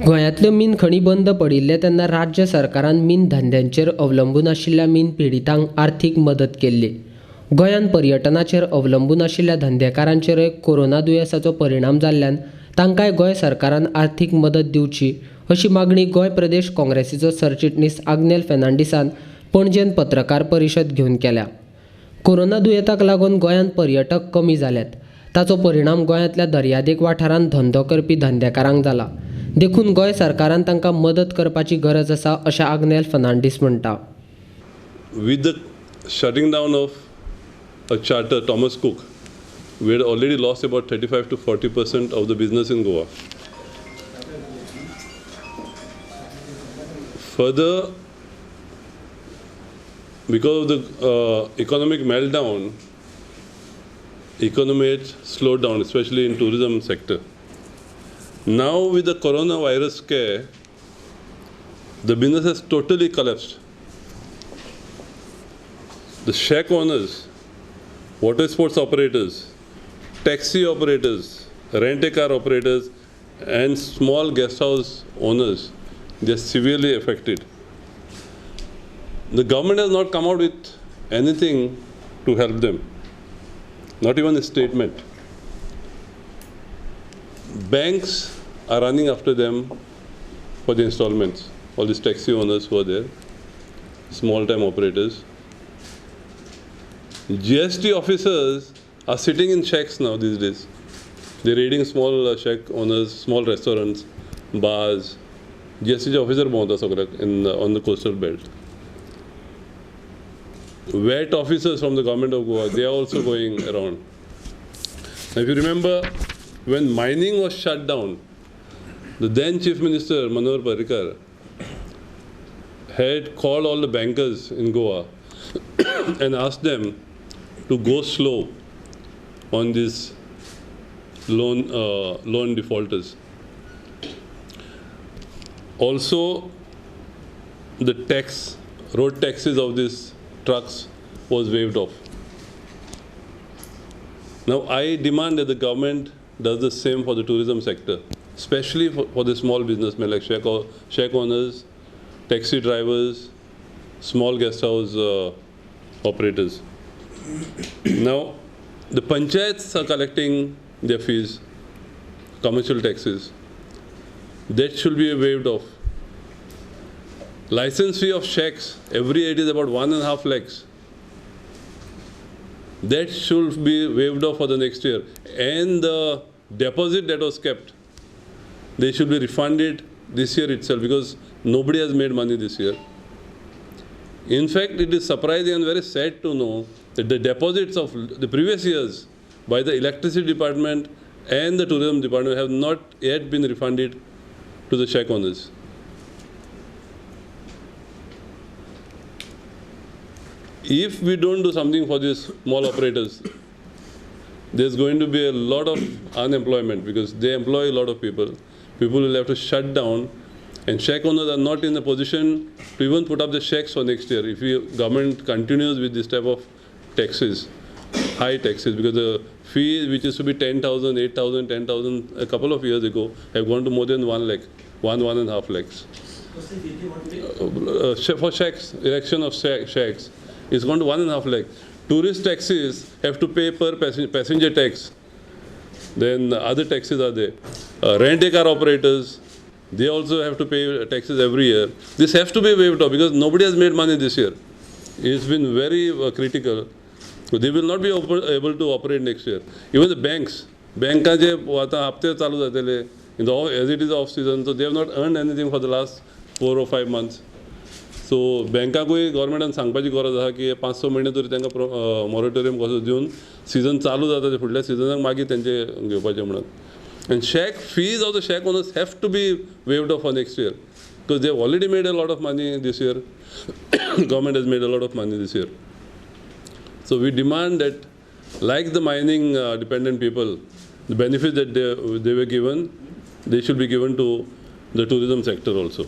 गोंयांतल्यो mean खणी बंद पडिल्ले तेन्ना राज्य सरकारान मीन धंद्यांचेर अवलंबून आशिल्ल्या मीन पिडीतांक आर्थीक मदत केल्ली. गोंयांत पर्यटनाचेर अवलंबून आशिल्ल्या धंदेकारांचेरय कोरोना दुयेंसाचो परिणाम जाल्ल्यान तांकांय गोंय सरकारान आर्थीक मदत दिवची अशी मागणी गोंय प्रदेश काँग्रेसीचो सरचिटणीस आग्नेल फेर्नांडीसान पणजेंत पत्रकार परिशद घेवन केल्या. कोरोना दुयेंताक लागून गोंयांत पर्यटक कमी जाल्यात. ताचो परिणाम गोंयांतल्या दर्यादेग वाठारांत धंदो करपी धंदेकारांक जाला. देखून गोंय सरकारान तांकां मदत करपाची गरज आसा अशें आग्नेल फर्नांडीस म्हणटा. With the shutting down of a charter, Thomas Cook, we had already lost about 35 to 40% of the business in Goa. Further, because of the economic meltdown, economy had slowed down, especially in tourism sector. Now with the coronavirus scare, the business has totally collapsed. The shack owners, water sports operators, taxi operators, rent-a-car operators, and small guest house owners, they are severely affected. The government has not come out with anything to help them, not even a statement. Banks are running after them for the installments, all these taxi owners who are there, small-time operators. GST officers are sitting in shacks now these days. They're raiding small shack owners, small restaurants, bars. GST officer on the coastal belt. VAT officers from the government of Goa, they are also going around. Now, if you remember, when mining was shut down, the then Chief Minister Manohar Parrikar had called all the bankers in Goa and asked them to go slow on these loan defaulters. Also, the road taxes of these trucks was waived off. Now, I demand that the government does the same for the tourism sector, especially for the small businessmen like shack owners, taxi drivers, small guest house operators. Now, the panchayats are collecting their fees, commercial taxes. That should be waived off. License fee of shacks every year is about 1.5 lakhs. That should be waived off for the next year. And the deposit that was kept, they should be refunded this year itself because nobody has made money this year. In fact, it is surprising and very sad to know that the deposits of the previous years by the electricity department and the tourism department have not yet been refunded to the shack owners. If we don't do something for these small operators, there's going to be a lot of unemployment because they employ a lot of people. People will have to shut down, and shack owners are not in a position to even put up the shacks for next year. If the government continues with this type of taxes, high taxes, because the fee which used to be 10,000, 8,000, 10,000 a couple of years ago have gone to more than 1 lakh, 1.5 lakhs. For shacks, erection of shacks is gone to 1.5 lakh. Tourist taxis have to pay per passenger tax. Then other taxes are there. Rent-a-car operators, they also have to pay taxes every year. This has to be waived off because nobody has made money this year. It's been very critical. So they will not be able to operate next year. Even the banks, as it is off season, so they have not earned anything for the last 4 or 5 months. सो बँकाकूय गव्हर्मेंटान सांगपाची गरज आसा की 5-6 म्हयने तरी तांकां moratorium कसो दिवन season चालू जाता ते फुडल्या सिजनाक मागीर तेंचे घेवपाचें म्हणून. And shack fees of the shack owners have to be waived off for next year because they have already made a lot of money this year. Government has made a lot of money this year. So we demand that, like the mining dependent people, the benefits that they were given, they should be given to the tourism sector also.